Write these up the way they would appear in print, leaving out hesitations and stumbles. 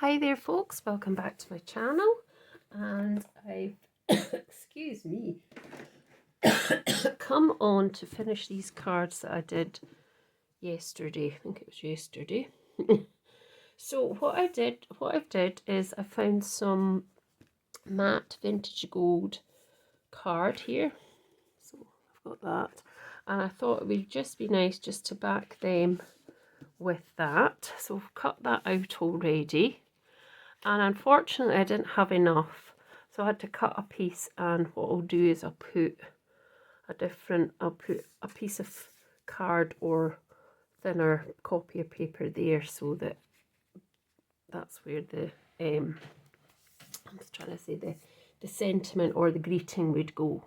Hi there folks, welcome back to my channel, and I've excuse me come on to finish these cards that I did yesterday. I think it was yesterday. So what I've did is I found some matte vintage gold card here, so I've got that, and I thought it would just be nice just to back them with that. So I've cut that out already. And unfortunately I didn't have enough, so I had to cut a piece, and what I'll do is I'll put a piece of card or thinner copy of paper there, so that that's where the I'm just trying to say the sentiment or the greeting would go.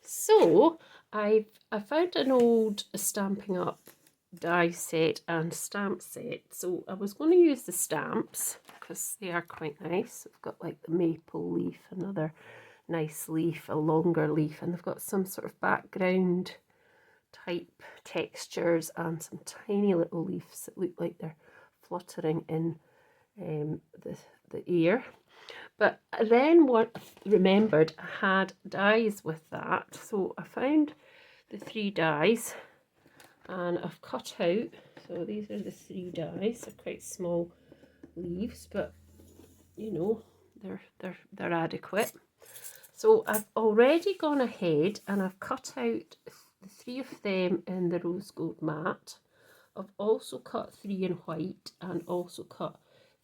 So I found an old Stampin' Up die set and stamp set, so I was going to use the stamps because they are quite nice. I've got like the maple leaf, another nice leaf, a longer leaf, and they've got some sort of background type textures and some tiny little leaves that look like they're fluttering in the air. But then what remembered I had dies with that, so I found the 3 dies and I've cut out, so these are the 3 dies. They're quite small leaves, but you know, they're adequate. So I've already gone ahead and I've cut out the 3 of them in the rose gold matte. I've also cut 3 in white and also cut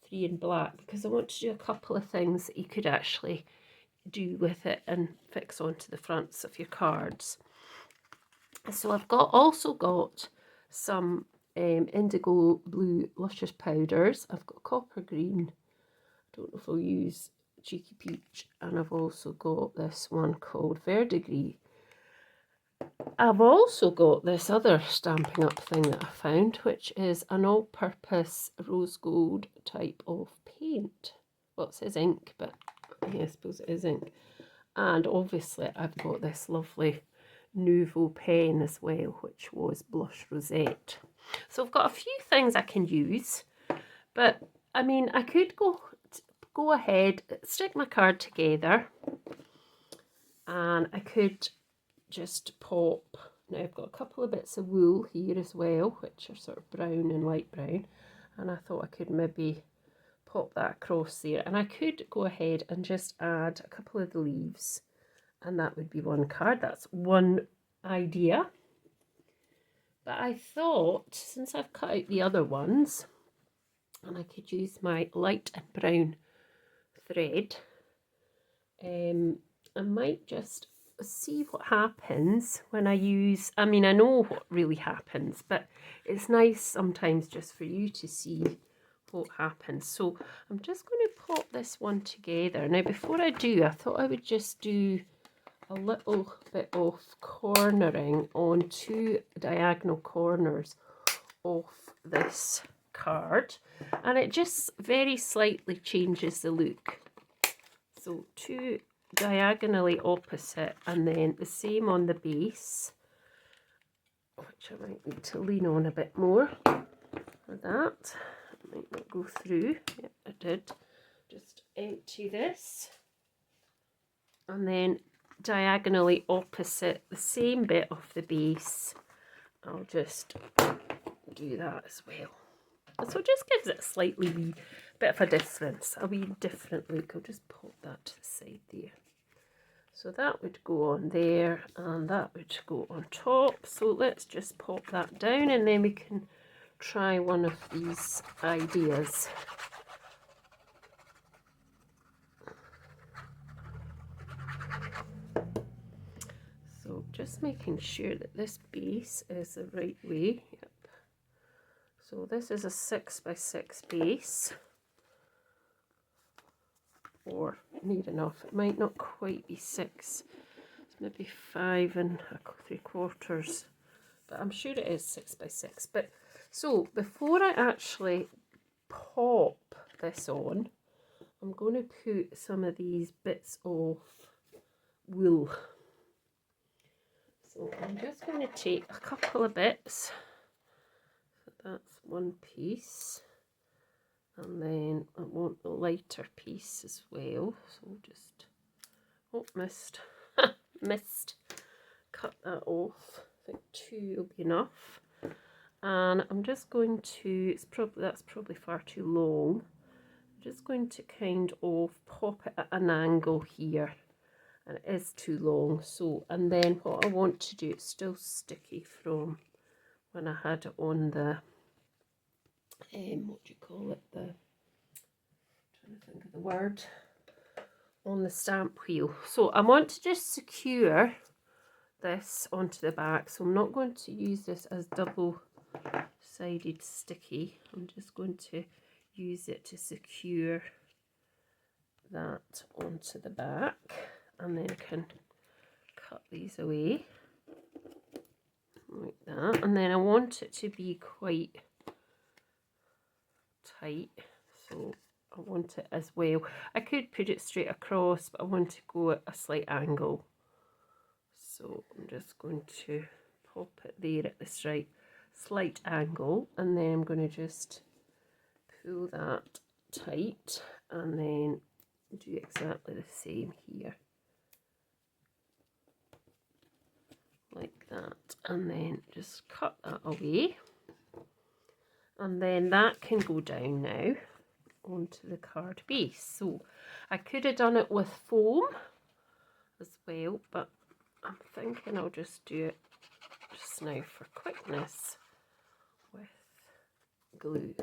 3 in black, because I want to do a couple of things that you could actually do with it and fix onto the fronts of your cards. So I've also got some indigo blue Luscious Powders. I've got copper green. I don't know if I'll use Cheeky Peach. And I've also got this one called Verdigris. I've also got this other Stampin' Up thing that I found, which is an all-purpose rose gold type of paint. Well, it says ink, but yeah, I suppose it is ink. And obviously I've got this lovely Nouveau pen as well, which was Blush Rosette. So I've got a few things I can use, but I mean, I could go ahead, stick my card together, and I could just pop. Now I've got a couple of bits of wool here as well, which are sort of brown and light brown, and I thought I could maybe pop that across there, and I could go ahead and just add a couple of the leaves, and that would be one card. That's one idea. But I thought, since I've cut out the other ones, and I could use my light and brown thread, I might just see what happens when I use, I mean, I know what really happens, but it's nice sometimes just for you to see what happens. So I'm just going to pop this one together. Now before I do, I thought I would just do a little bit of cornering on 2 diagonal corners of this card, and it just very slightly changes the look. So 2 diagonally opposite, and then the same on the base, which I might need to lean on a bit more for that. It might not go through. Yep, it did. Just empty this, and then diagonally opposite the same bit of the base, I'll just do that as well. So it just gives it a slightly wee bit of a difference, a wee different look. I'll just pop that to the side there. So that would go on there, and that would go on top. So let's just pop that down, and then we can try one of these ideas. So just making sure that this base is the right way. Yep. So this is a 6x6 base, or near enough. It might not quite be 6. It's maybe 5 3/4, but I'm sure it is 6x6. But so before I actually pop this on, I'm going to put some of these bits of wool. So I'm just going to take a couple of bits. So that's one piece. And then I want the lighter piece as well. So we'll just, oh, missed, missed, cut that off. I think 2 will be enough. And I'm just going to, that's probably far too long. I'm just going to kind of pop it at an angle here. And it is too long. So, and then what I want to do, it's still sticky from when I had it on the, what do you call it, the, trying to think of the word, on the stamp wheel. So I want to just secure this onto the back. So I'm not going to use this as double-sided sticky. I'm just going to use it to secure that onto the back, and then I can cut these away like that. And then I want it to be quite tight, so I want it as well. I could put it straight across, but I want to go at a slight angle. So I'm just going to pop it there at the slight angle, and then I'm going to just pull that tight and then do exactly the same here. Like that, and then just cut that away. And then that can go down now onto the card base. So I could have done it with foam as well, but I'm thinking I'll just do it just now for quickness with glue.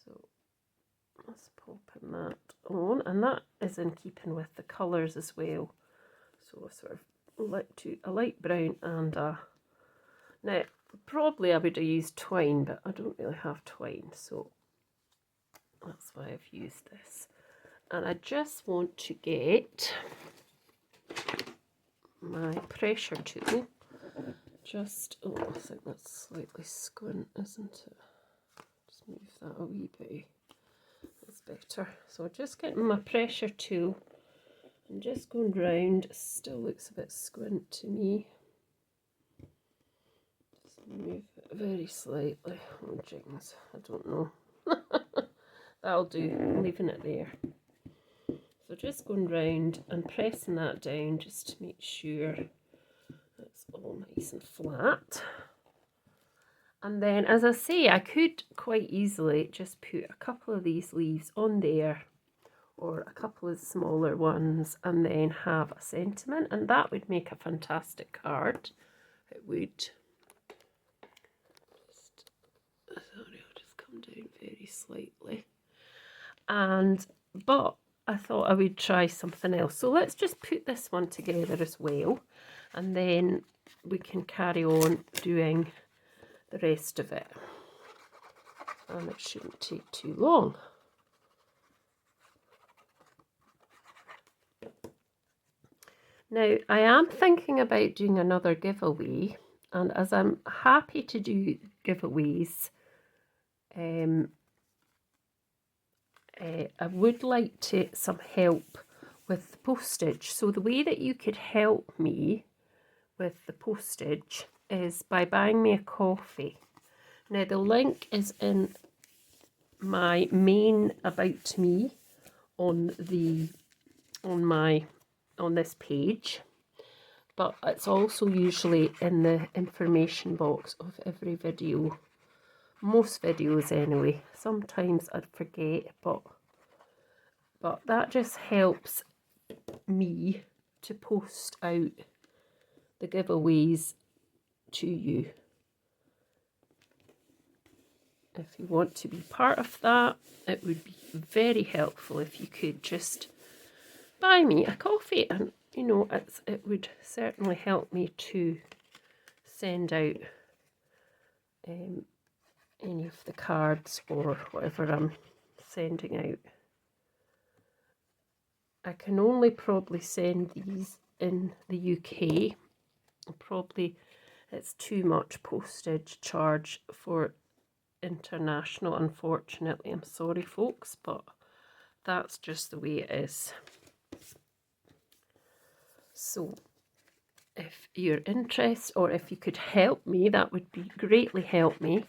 So let's pop that on, and that is in keeping with the colours as well. So sort of a light brown and a, now probably I would have used twine, but I don't really have twine, so that's why I've used this. And I just want to get my pressure tool. Just, oh, I think that's slightly squint, isn't it? Just move that a wee bit. That's better. So just getting my pressure tool and just going round. It still looks a bit squint to me. Just move it very slightly. Oh, jings, I don't know. That'll do, I'm leaving it there. So just going round and pressing that down just to make sure it's all nice and flat. And then, as I say, I could quite easily just put a couple of these leaves on there, or a couple of smaller ones, and then have a sentiment, and that would make a fantastic card. It would. Sorry, I'll just come down very slightly. But I thought I would try something else. So let's just put this one together as well, and then we can carry on doing the rest of it. And it shouldn't take too long. Now, I am thinking about doing another giveaway, and as I'm happy to do giveaways, I would like some help with postage. So the way that you could help me with the postage is by buying me a coffee. Now the link is in my main About Me on this page, but it's also usually in the information box of every video. Most videos anyway. Sometimes I'd forget, but that just helps me to post out the giveaways to you. If you want to be part of that, it would be very helpful if you could just buy me a coffee, and you know, it would certainly help me to send out any of the cards or whatever I'm sending out. I can only probably send these in the UK. Probably it's too much postage charge for international, unfortunately. I'm sorry folks, but that's just the way it is. So if you're interested, or if you could help me, that would be greatly help me.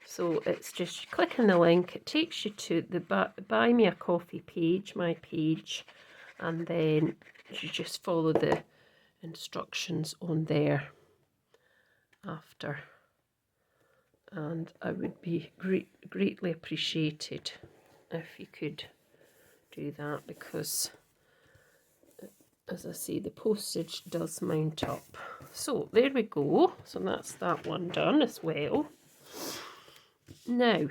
So it's just clicking the link, it takes you to the Buy Me a Coffee page, my page, and then you just follow the instructions on there after. And I would be greatly appreciated if you could do that, because as I say, the postage does mount up. So there we go. So that's that one done as well. Now,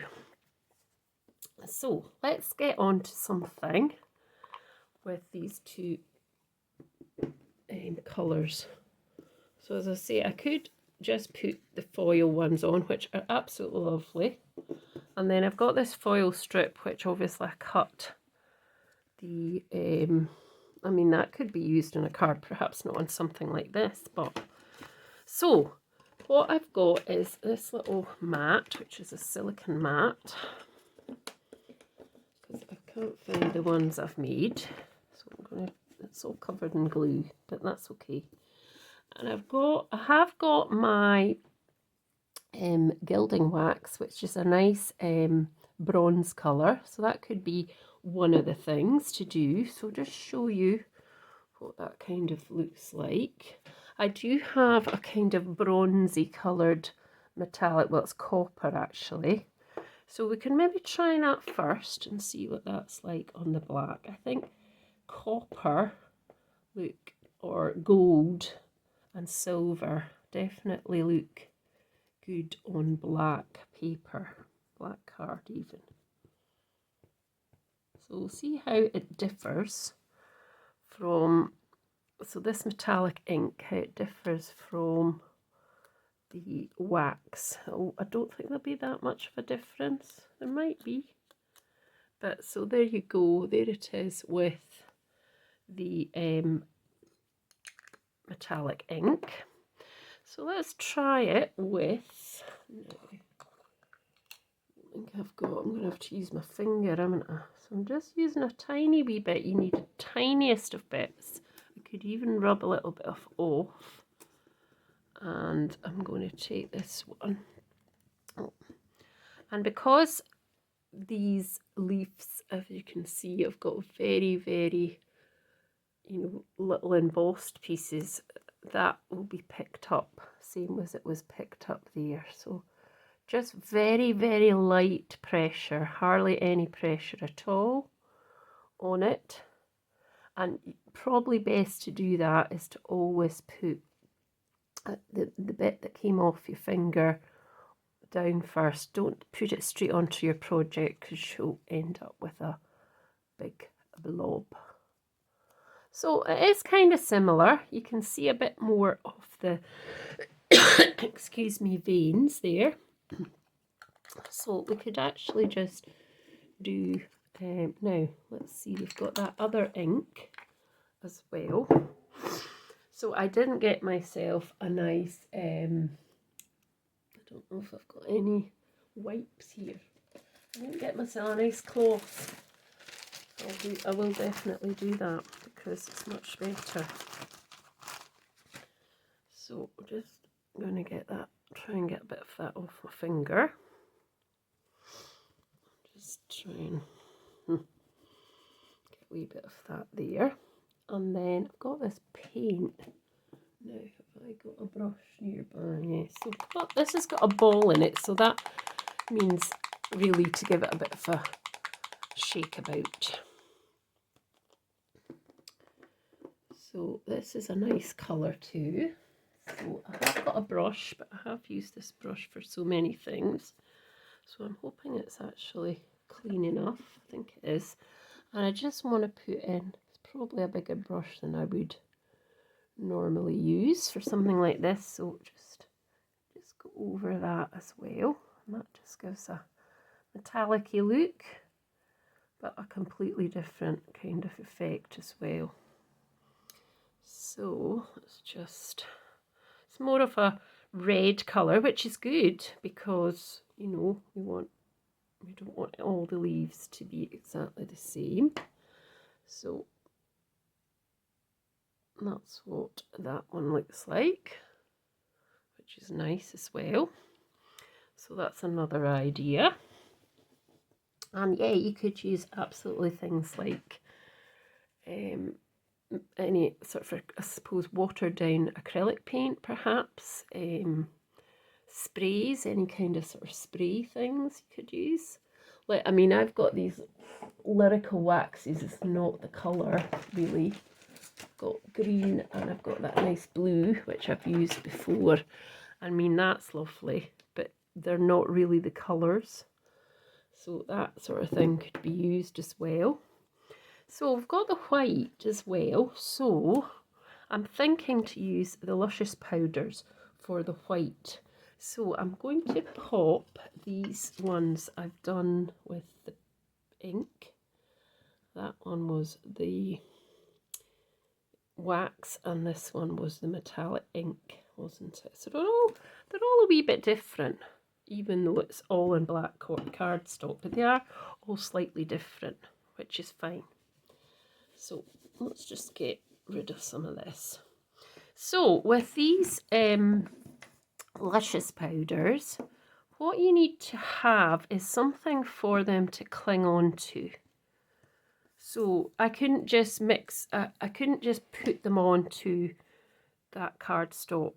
so let's get on to something with these two colours. So as I say, I could just put the foil ones on, which are absolutely lovely. And then I've got this foil strip, which obviously I cut the, I mean, that could be used in a card, perhaps not on something like this, but so what I've got is this little mat, which is a silicone mat, because I can't find the ones I've made, so I'm gonna, it's all covered in glue, but that's okay. And I have got my gilding wax, which is a nice bronze colour, so that could be one of the things to do. So just show you what that kind of looks like. I do have a kind of bronzy coloured metallic, well, it's copper actually, so we can maybe try that first and see what that's like on the black. I think copper, look, or gold and silver definitely look good on black paper, black card even. So we'll see how it differs from, so this metallic ink, how it differs from the wax. Oh, I don't think there'll be that much of a difference. There might be. But so there you go, there it is with the metallic ink. So let's try it with, no, I think I'm going to have to use my finger, haven't I? So I'm just using a tiny wee bit. You need the tiniest of bits. I could even rub a little bit off. And I'm going to take this one. Oh. And because these leaves, as you can see, have got very, very, little embossed pieces, that will be picked up, same as it was picked up there. So just very, very light pressure, hardly any pressure at all on it. And probably best to do that is to always put the bit that came off your finger down first. Don't put it straight onto your project, because you'll end up with a big blob. So it is kind of similar. You can see a bit more of the excuse me, veins there. So we could actually just do now let's see, we've got that other ink as well. So I didn't get myself a nice I don't know if I've got any wipes here. I didn't get myself a nice cloth. I will definitely do that, because it's much better. So just going to get that, try and get a bit of that off my finger. Just try and get a wee bit of that there. And then I've got this paint. Now, have I got a brush nearby? Yes. So this has got a ball in it, so that means really to give it a bit of a shake about. So this is a nice colour too. So I have got a brush, but I have used this brush for so many things. So I'm hoping it's actually clean enough. I think it is. And I just want to put in, it's probably a bigger brush than I would normally use for something like this. So just go over that as well. And that just gives a metallic-y look, but a completely different kind of effect as well. So let's just, it's more of a red colour, which is good, because we don't want all the leaves to be exactly the same. So that's what that one looks like, which is nice as well. So that's another idea. And yeah, you could use absolutely things like any sort of, I suppose, watered down acrylic paint perhaps, sprays, any kind of sort of spray things you could use. Like, I mean, I've got these lyrical waxes, it's not the colour really. I've got green and I've got that nice blue which I've used before. I mean, that's lovely, but they're not really the colours. So that sort of thing could be used as well. So I've got the white as well, so I'm thinking to use the Luscious Powders for the white. So I'm going to pop these ones I've done with the ink. That one was the wax and this one was the metallic ink, wasn't it? So they're all a wee bit different, even though it's all in black cardstock, but they are all slightly different, which is fine. So let's just get rid of some of this. So with these Luscious Powders, what you need to have is something for them to cling on to. So I couldn't just I couldn't just put them onto that cardstock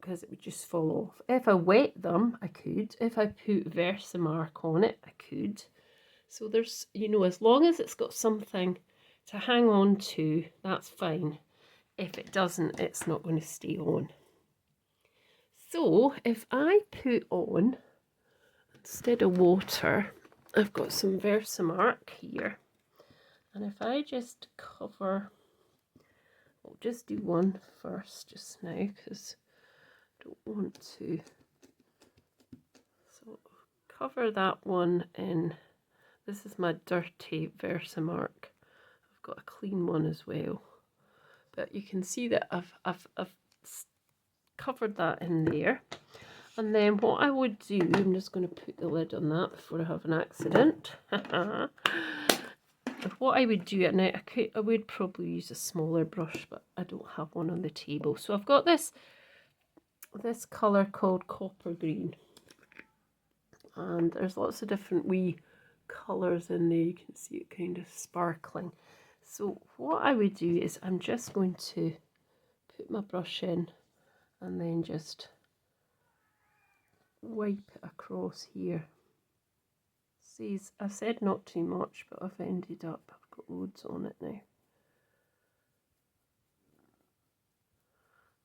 because it would just fall off. If I wet them, I could. If I put Versamark on it, I could. So there's, you know, as long as it's got something to hang on to, that's fine. If it doesn't, it's not going to stay on. So if I put on, instead of water, I've got some Versamark here. And if I just cover, I'll just do one first just now because I don't want to. So cover that one in. This is my dirty Versamark. I've got a clean one as well. But you can see that I've covered that in there. And then what I would do, I'm just going to put the lid on that before I have an accident. What I would do, and I would probably use a smaller brush, but I don't have one on the table. So I've got this colour called copper green. And there's lots of different wee colours in there. You can see it kind of sparkling. So what I would do is I'm just going to put my brush in and then just wipe it across here. See, I said not too much, but I've ended up, I've got loads on it now.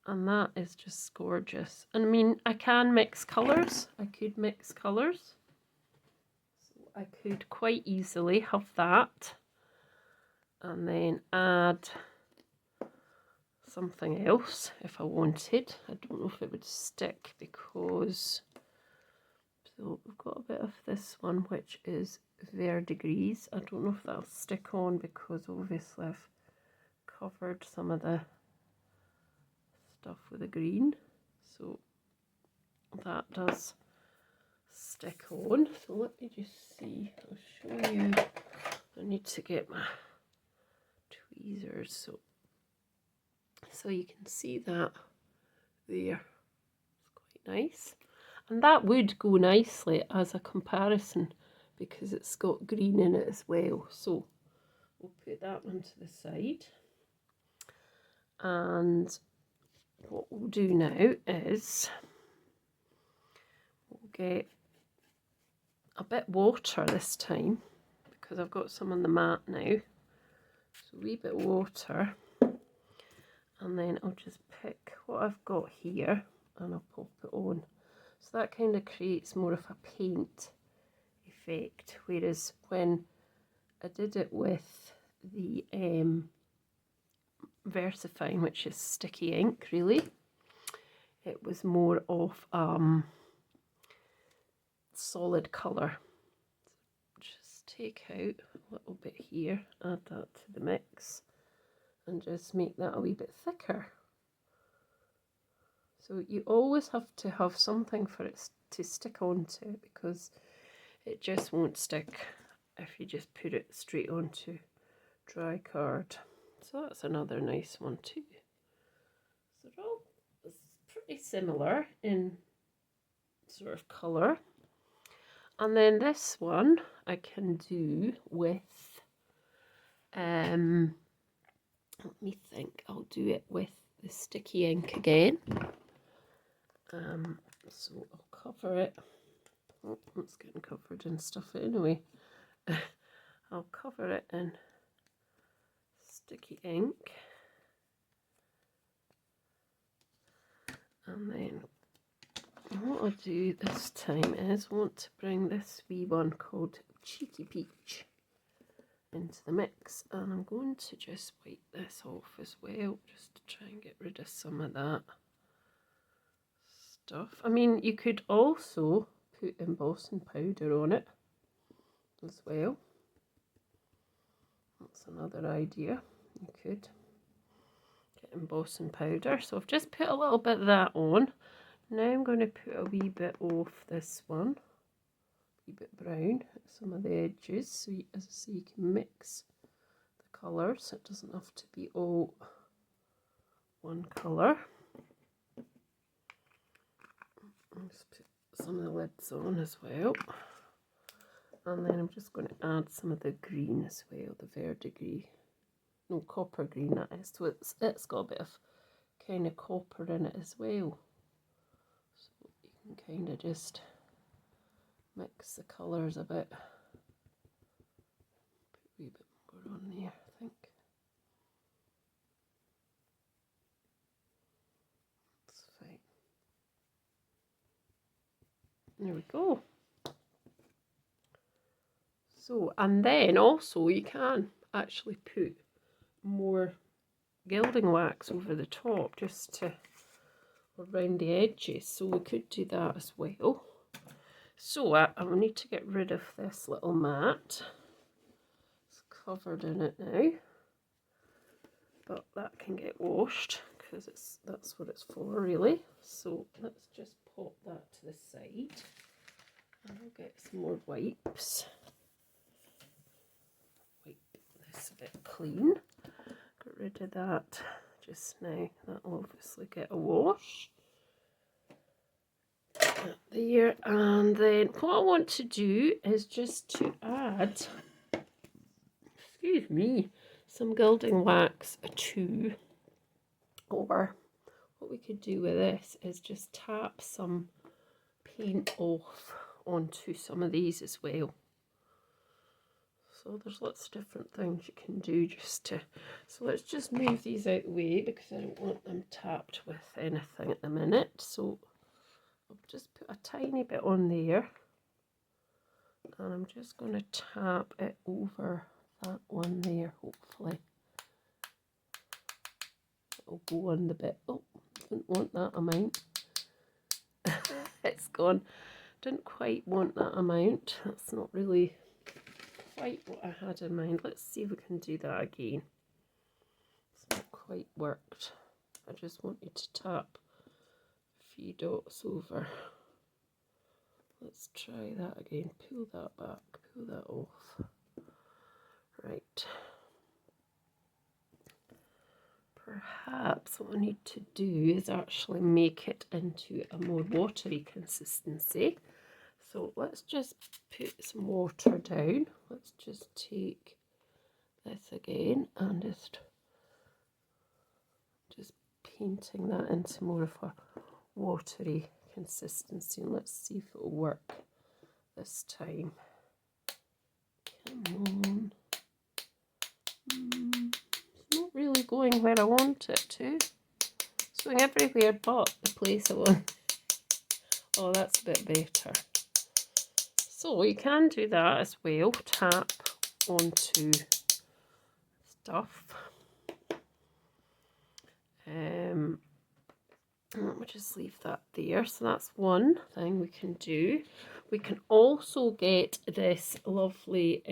And that is just gorgeous. And I mean, I can mix colours. I could mix colours. So I could quite easily have that. And then add something else if I wanted. I don't know if it would stick because, so we've got a bit of this one which is Verdigris. I don't know if that'll stick on because obviously I've covered some of the stuff with the green, so that does stick on. So let me just see, I'll show you. I need to get my tweezers so you can see that there. It's quite nice, and that would go nicely as a comparison because it's got green in it as well. So we'll put that one to the side, and what we'll do now is we'll get a bit water this time because I've got some on the mat now. So a wee bit of water, and then I'll just pick what I've got here and I'll pop it on. So that kind of creates more of a paint effect, whereas when I did it with the VersaFine, which is sticky ink really, it was more of solid colour. Just take out a little bit here, add that to the mix, and just make that a wee bit thicker. So you always have to have something for it to stick onto, because it just won't stick if you just put it straight onto dry card. So that's another nice one too. So they're all pretty similar in sort of colour. And then this one I can do with, let me think, I'll do it with the sticky ink again. So I'll cover it. Oh, it's getting covered in stuff anyway. I'll cover it in sticky ink. And then what I'll do this time is I want to bring this wee one called Cheeky Peach into the mix, and I'm going to just wipe this off as well, just to try and get rid of some of that stuff. I mean, you could also put embossing powder on it as well. That's another idea. You could get embossing powder. So I've just put a little bit of that on. Now I'm going to put a wee bit off this one, a wee bit brown at some of the edges, so you, as I say, you can mix the colours. It doesn't have to be all one colour. Just put some of the lids on as well, and then I'm just going to add some of the green as well, the verdigris, no, copper green that is. So it's got a bit of kind of copper in it as well. So you can kind of just mix the colours a bit. Put a wee bit more on there, I think. That's fine. There we go. So, and then also you can actually put more gilding wax over the top just to around the edges, so we could do that as well. So I will need to get rid of this little mat. It's covered in it now, but that can get washed because that's what it's for really. So let's just pop that to the side, and I'll get some more wipes. Wipe this a bit clean. Get rid of that just now. That'll obviously get a wash. There, and then what I want to do is just to add, excuse me, some gilding wax to, or what we could do with this is just tap some paint off onto some of these as well. So there's lots of different things you can do just to, so let's just move these out of the way because I don't want them tapped with anything at the minute. So I'll just put a tiny bit on there, and I'm just going to tap it over that one there, hopefully. It'll go on the bit. Oh, didn't want that amount. It's gone. Didn't quite want that amount. That's not really quite what I had in mind. Let's see if we can do that again. It's not quite worked. I just want you to tap a few dots over. Let's try that again. Pull that back, pull that off. Right. Perhaps what I need to do is actually make it into a more watery consistency. So let's just put some water down. Let's just take this again and just painting that into more of a watery consistency. And let's see if it'll work this time. Come on. It's not really going where I want it to. It's going everywhere but the place I want. Oh, that's a bit better. So you can do that as well, tap onto stuff. Let me just leave that there. So that's one thing we can do. We can also get this lovely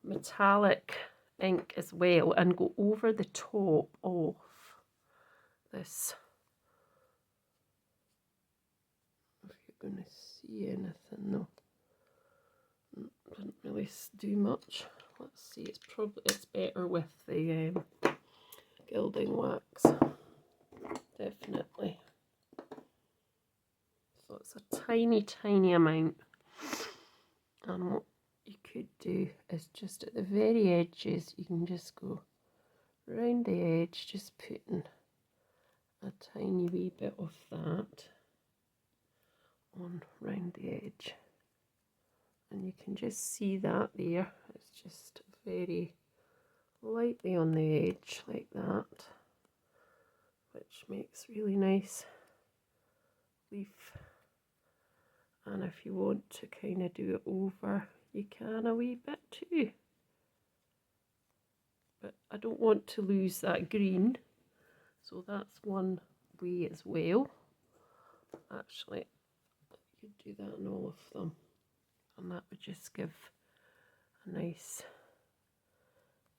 metallic ink as well and go over the top of this. If you're going to see anything, no, didn't really do much. Let's see, it's better with the gilding wax, definitely. So it's a tiny, tiny amount. And what you could do is just at the very edges, you can just go round the edge, just putting a tiny wee bit of that on round the edge. And you can just see that there. It's just very lightly on the edge like that, which makes really nice leaf. And if you want to kind of do it over, you can a wee bit too. But I don't want to lose that green, so that's one way as well. Actually, you could do that on all of them, and that would just give a nice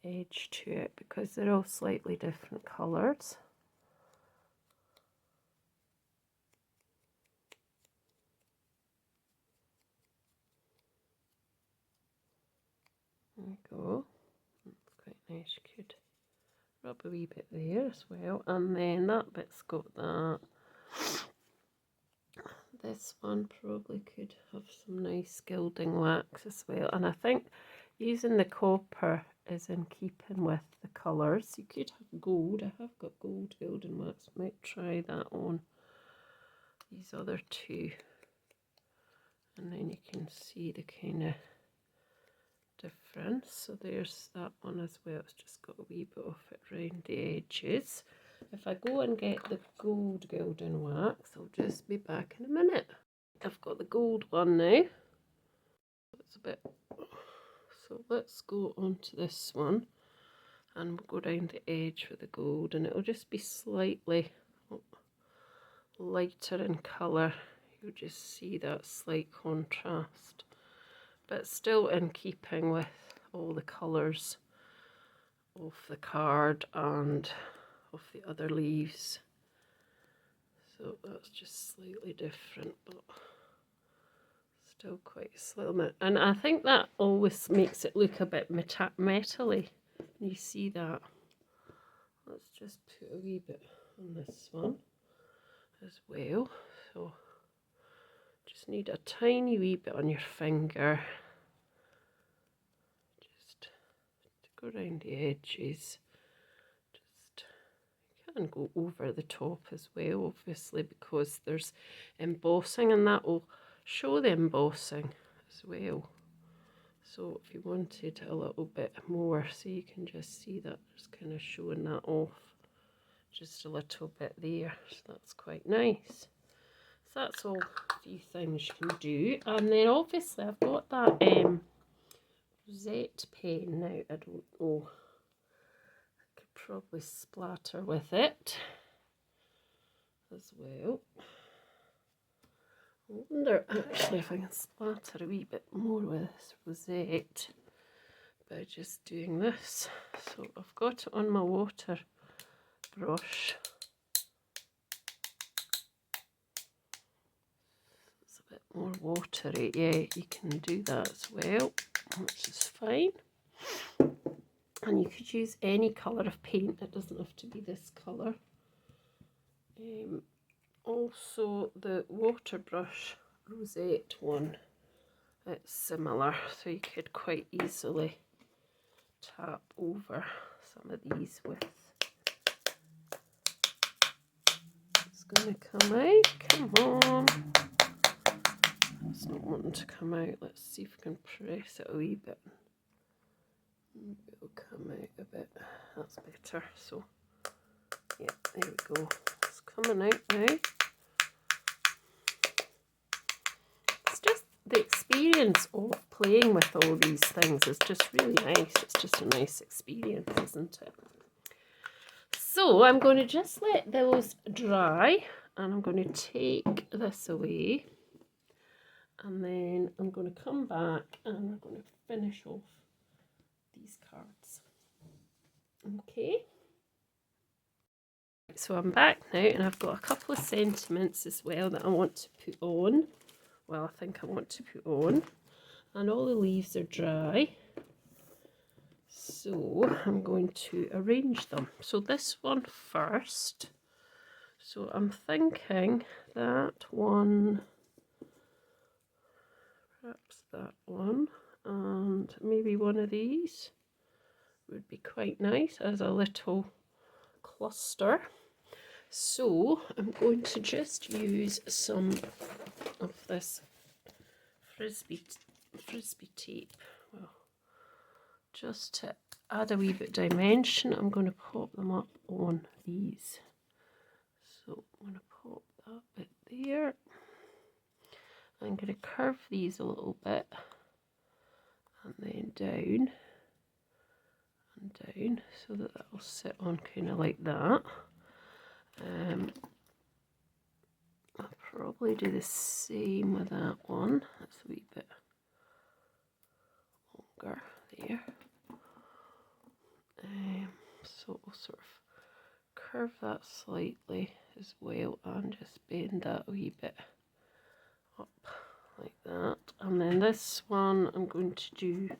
edge to it because they're all slightly different colours. There we go. That's quite nice. You could rub a wee bit there as well, and then that bit's got that. This one probably could have some nice gilding wax as well, and I think using the copper is in keeping with the colours. You could have gold. I have got gold gilding wax. Might try that on these other two, and then you can see the kind of difference. So there's that one as well. It's just got a wee bit of it round the edges. If I go and get the gold gilding wax, I'll just be back in a minute. I've got the gold one now. It's a bit. So let's go on to this one, and we'll go down the edge with the gold, and it'll just be slightly lighter in colour. You'll just see that slight contrast, but still in keeping with all the colours of the card and of the other leaves. So that's just slightly different, but still quite slim. And I think that always makes it look a bit metally. You see that? Let's just put a wee bit on this one as well. So just need a tiny wee bit on your finger, just to go around the edges. Just, you can go over the top as well, obviously, because there's embossing, and that will show the embossing as well. So if you wanted a little bit more, so you can just see that it's kind of showing that off just a little bit there. So that's quite nice. So that's all a few things you can do. And then obviously I've got that rosette pen now. I don't know. I could probably splatter with it as well. I wonder actually if I can splatter a wee bit more with this rosette by just doing this. So I've got it on my water brush. It's a bit more watery. Yeah, you can do that as well, which is fine. And you could use any colour of paint. It doesn't have to be this colour. Also, the water brush rosette one, it's similar, so you could quite easily tap over some of these with. It's going to come out. Come on. It's not wanting to come out. Let's see if we can press it a wee bit. It'll come out a bit. That's better. So, yeah, there we go. It's coming out now. It's just the experience of playing with all these things is just really nice. It's just a nice experience, isn't it? So I'm going to just let those dry, and I'm going to take this away, and then I'm going to come back and I'm going to finish off these cards. Okay. So I'm back now, and I've got a couple of sentiments as well that I want to put on. Well, I think I want to put on. And all the leaves are dry. So I'm going to arrange them. So this one first. So I'm thinking that one that one, and maybe one of these would be quite nice as a little cluster. So I'm going to just use some of this frisbee tape, well, just to add a wee bit of dimension. I'm going to pop them up on these. So I'm going to pop that bit there. I'm going to curve these a little bit, and then down and down, so that that will sit on kind of like that. I'll probably do the same with that one. That's a wee bit longer there. So we'll sort of curve that slightly as well, and just bend that a wee bit up like that. And then this one I'm going to do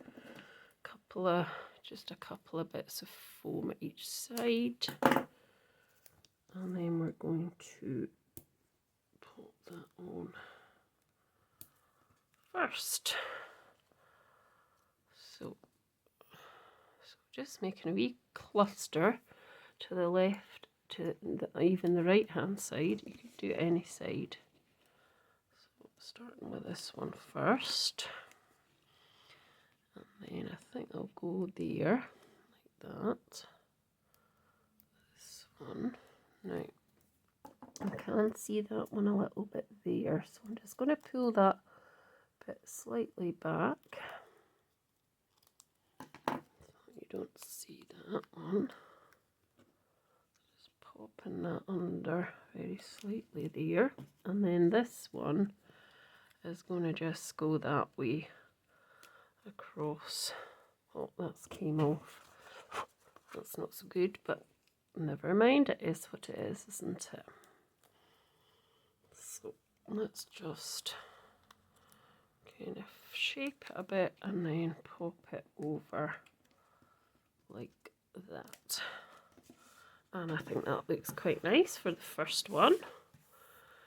just a couple of bits of foam at each side, and then we're going to put that on first. So just making a wee cluster to the left, to even the right hand side. You can do any side. So starting with this one first, and then I think I'll go there like that. This one, now I can see that one a little bit there, so I'm just going to pull that bit slightly back. You don't see that one. Just popping that under very slightly there, and then this one is going to just go that way across. Oh, that's came off. That's not so good, but never mind, it is what it is, isn't it? So let's just kind of shape it a bit and then pop it over like that. And I think that looks quite nice for the first one.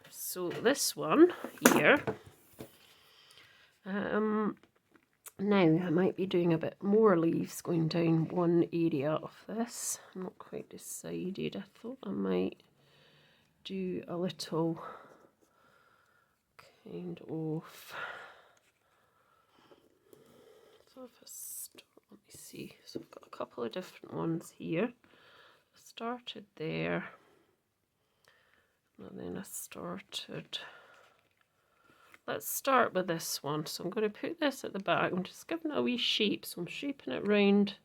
So this one here, now I might be doing a bit more leaves going down one area of this. I'm not quite decided. I thought I might do a little kind of, so if I start, let me see, so I've got a couple of different ones here. I started there, and then I started, let's start with this one. So I'm going to put this at the back. I'm just giving it a wee shape, so I'm shaping it round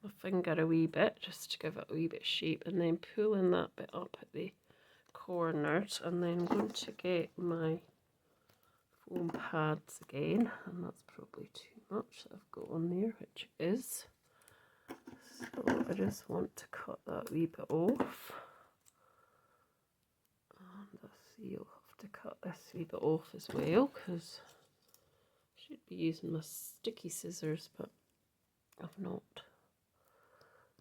my finger a wee bit just to give it a wee bit of shape, and then pulling that bit up at the corners, and then I'm going to get my foam pads again, and that's probably too much that I've got on there, which is. So I just want to cut that wee bit off, and I see I'll have to cut this wee bit off as well, because I should be using my sticky scissors, but I've not.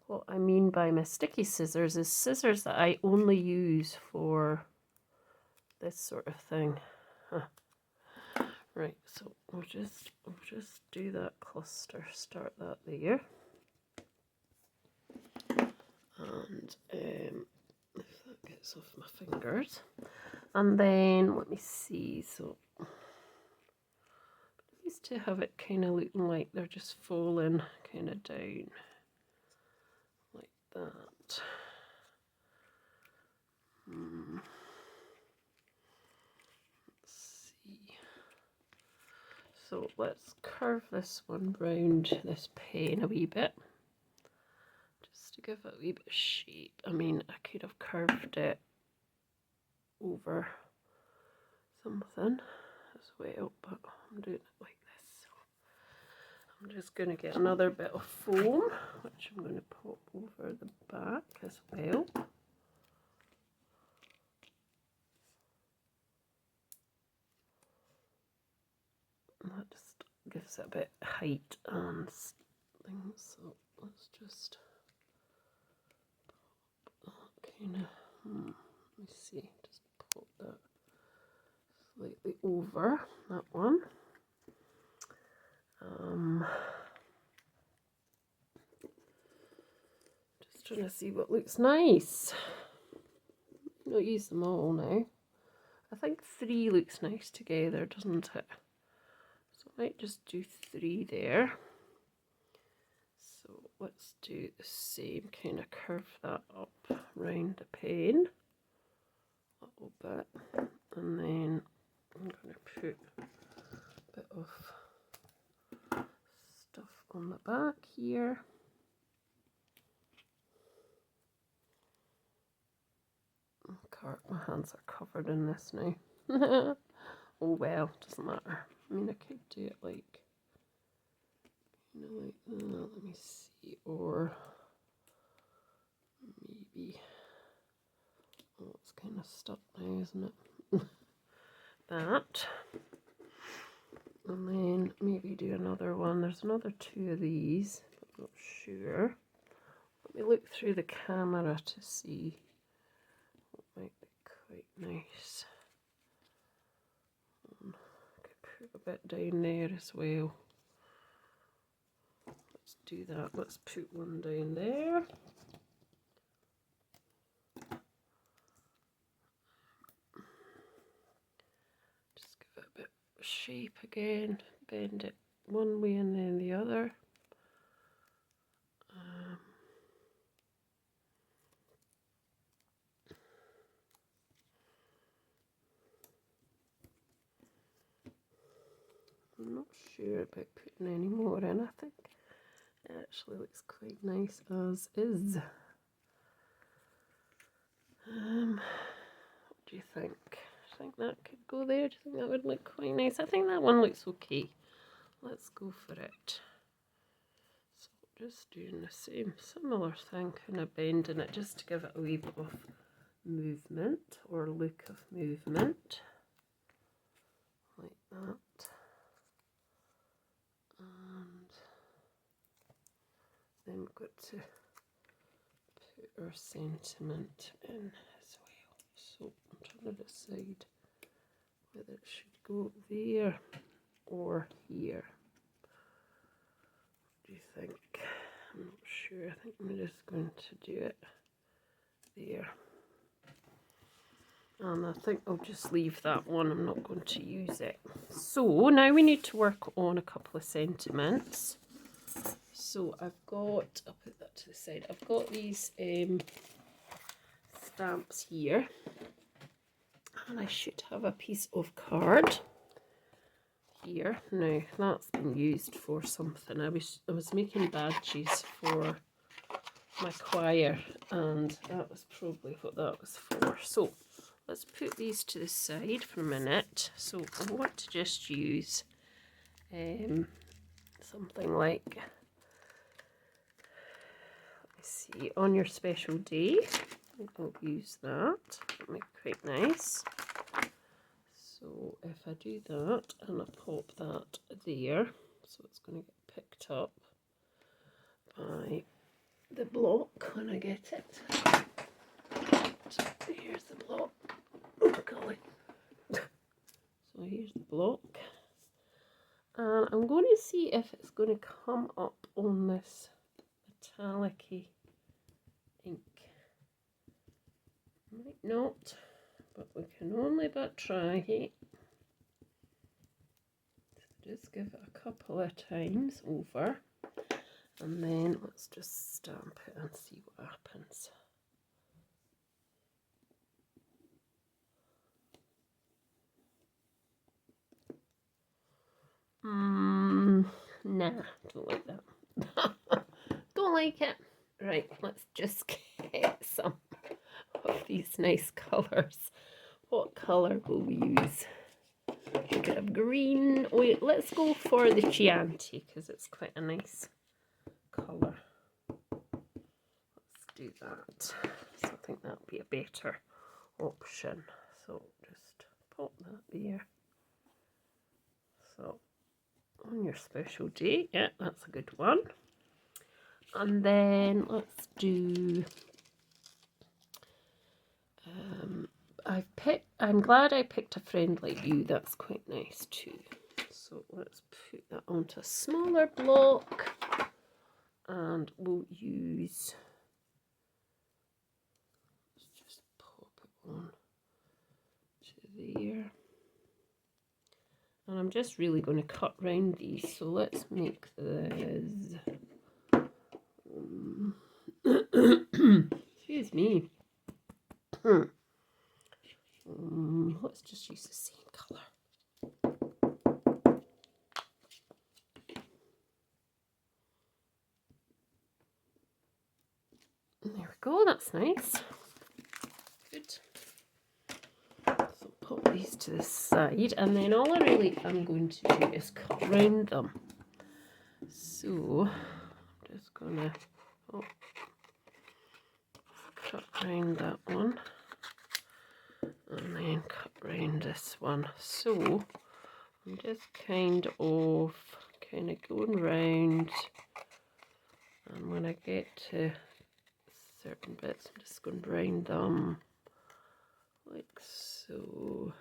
What I mean by my sticky scissors is scissors that I only use for this sort of thing. Right, so we'll just do that cluster, start that there, and if that gets off my fingers, and then let me see, so I used to have it kind of looking like they're just falling kind of down like that. So let's curve this one round this pen a wee bit, just to give it a wee bit of shape. I mean, I could have curved it over something as well, but I'm doing it like this. So I'm just going to get another bit of foam, which I'm going to pop over the back as well. That just gives it a bit of height and things, so let's just pop that kind of, let me see, just pop that slightly over that one. Just trying to see what looks nice. Not use them all now. I think 3 looks nice together, doesn't it? So I might just do 3 there. So let's do the same, kind of curve that up round the pen a little bit, and then I'm going to put a bit of stuff on the back here. My hands are covered in this now. Oh well, doesn't matter. I mean, I could do it like, you know, like that. Let me see, or maybe, oh, it's kind of stuck now, isn't it? That, and then maybe do another one. There's another 2 of these, but I'm not sure. Let me look through the camera to see what might be quite nice. I could put a bit down there as well. Let's do that. Let's put one down there. Just give it a bit of shape again. Bend it one way and then the other. I'm not sure about putting any more in. I think it actually looks quite nice as is. What do you think? Do you think that could go there? Do you think that would look quite nice? I think that one looks okay. Let's go for it. So just doing the same, similar thing, kind of bending it just to give it a wee bit of movement or look of movement. Like that. And then we've got to put our sentiment in as well. So I'm trying to decide whether it should go there or here. What do you think? I'm not sure. I think I'm just going to do it there. And I think I'll just leave that one. I'm not going to use it. So now we need to work on a couple of sentiments. So I've got, I'll put that to the side. I've got these stamps here. And I should have a piece of card here. Now that's been used for something. I was making badges for my choir, and that was probably what that was for. So let's put these to the side for a minute. So I want to just use something like, let's see, on your special day. I'll use that. That'll make it quite nice. So if I do that and I pop that there, so it's going to get picked up by the block when I get it. So here's the block. Oh golly. So here's the block. And I'm going to see if it's going to come up on this metallic-y ink. Might not, but we can only but try it. So just give it a couple of times over, and then let's just stamp it and see what happens. Nah, don't like that. Don't like it. Right, let's just get some of these nice colours. What colour will we use? A bit of green. Wait, let's go for the Chianti because it's quite a nice colour. Let's do that. So I think that'll be a better option. So just pop that there. So on your special day, yeah, that's a good one. And then let's do I'm glad I picked a friend like you. That's quite nice too. So let's put that onto a smaller block, and we'll use, let's just pop it on to there. And I'm just really going to cut round these, so let's make this, excuse me, let's just use the same colour. There we go, that's nice. Good. So pop these to the side, and then all I really am going to do is cut round them. So I'm just gonna cut round that one, and then cut round this one. So I'm just kind of going round, and when I get to certain bits, I'm just going round them like so.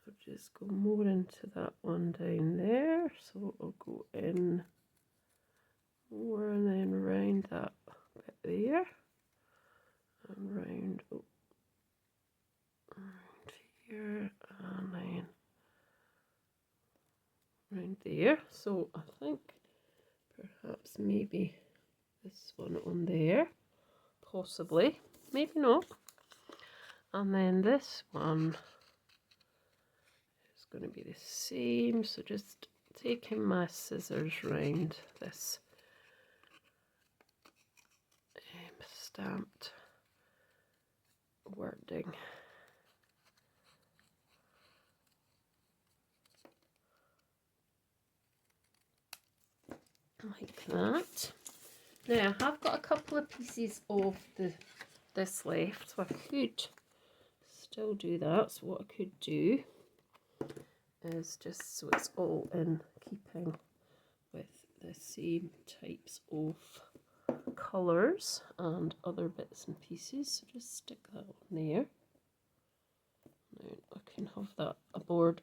I'll just go more into that one down there, so I'll go in more and then round that bit there, and round around here, and then round there. So I think perhaps maybe this one on there, possibly, maybe not. And then this one is going to be the same, so just taking my scissors round this stamped wording. Like that. Now I have got a couple of pieces of this left, so I could still do that. So what I could do is, just so it's all in keeping with the same types of colours and other bits and pieces, so just stick that on there. Now I can have that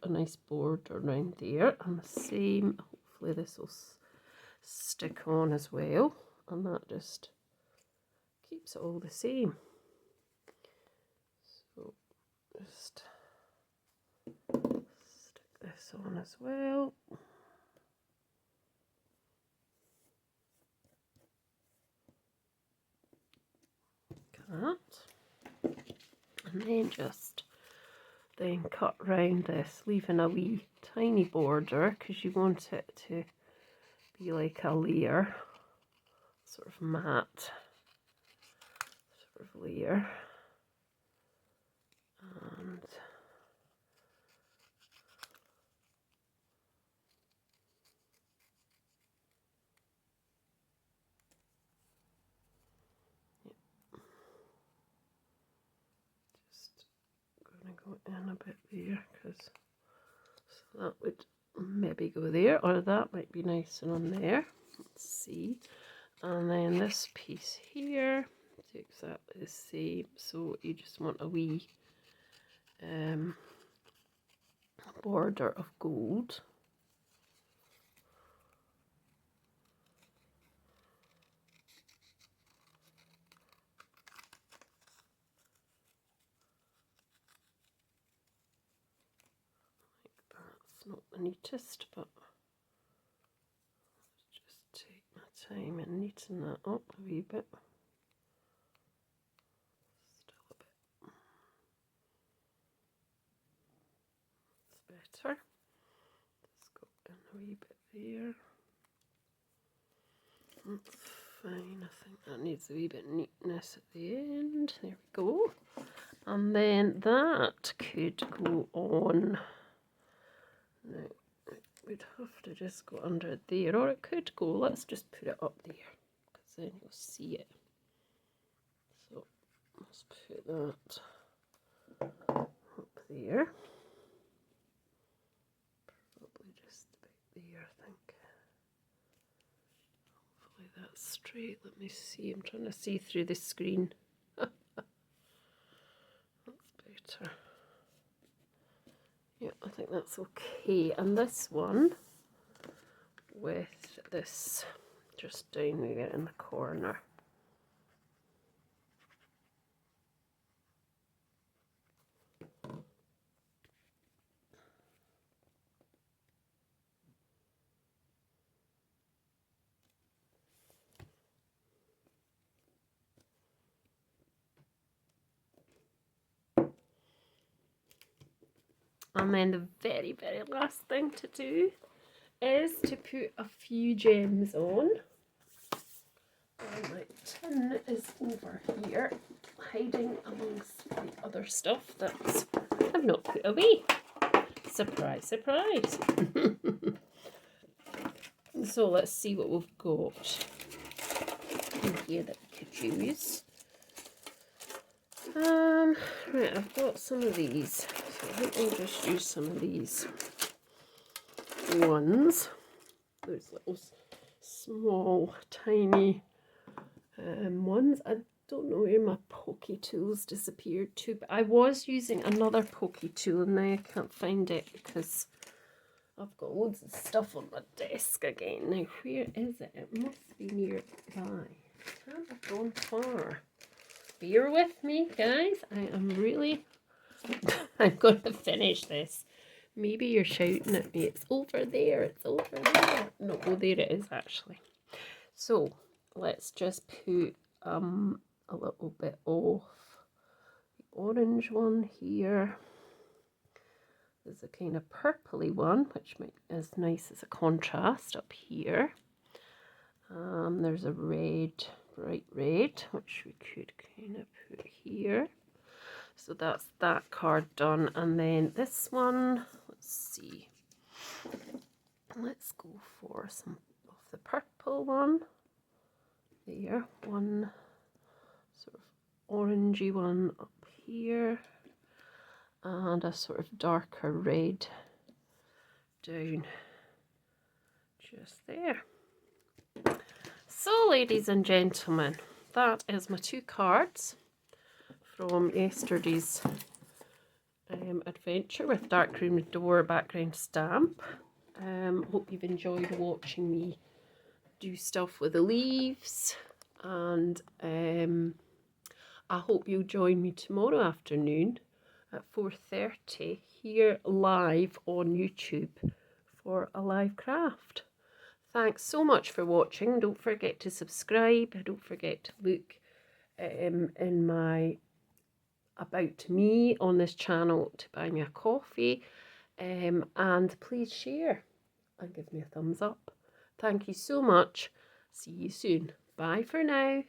a nice border around there, and the same, hopefully this will stick on as well, and that just keeps it all the same. So just stick this on as well. Like that. And then just cut round this, leaving a wee tiny border, because you want it to be like a layer, sort of matte sort of layer. And just going to go in a bit there, because that would maybe go there, or that might be nice and on there. Let's see. And then this piece here, do exactly the same. So you just want a wee border of gold. That's not the neatest, but just take my time and neaten that up a wee bit. Still a bit. That's better. Just go in a wee bit there. That's fine. I think that needs a wee bit of neatness at the end. There we go. And then that could go on. Now, it would have to just go under there, or it could go, let's just put it up there, because then you'll see it. So let's put that up there. Probably just about there, I think. Hopefully that's straight. Let me see, I'm trying to see through the screen. better. Yeah, I think that's okay. And this one with this just down there in the corner. And then the very, very last thing to do is to put a few gems on. And my tin is over here, hiding amongst the other stuff that I've not put away. Surprise, surprise. So let's see what we've got in here that we could use. Right, I've got some of these. So I think I'll just use some of these ones. Those little small, tiny ones. I don't know where my pokey tools disappeared to, but I was using another pokey tool and now I can't find it because I've got loads of stuff on my desk again. Now, where is it? It must be nearby. Can't have gone far. Bear with me, guys. I am really... I'm going to finish this. Maybe you're shouting at me. It's over there. It's over there. No, oh, there it is, actually. So, let's just put a little bit of the orange one here. There's a kind of purpley one, which is nice as a contrast up here. There's a red, bright red, which we could kind of put here. So that's that card done. And then this one, let's see. Let's go for some of the purple one. There, one sort of orangey one up here. And a sort of darker red down just there. So, ladies and gentlemen, that is my 2 cards from yesterday's adventure with darkroom door background stamp. Hope you've enjoyed watching me do stuff with the leaves, and I hope you'll join me tomorrow afternoon at 4:30 here live on YouTube for a live craft. Thanks so much for watching. Don't forget to subscribe. Don't forget to look in my About Me on this channel to buy me a coffee. And please share and give me a thumbs up. Thank you so much. See you soon. Bye for now.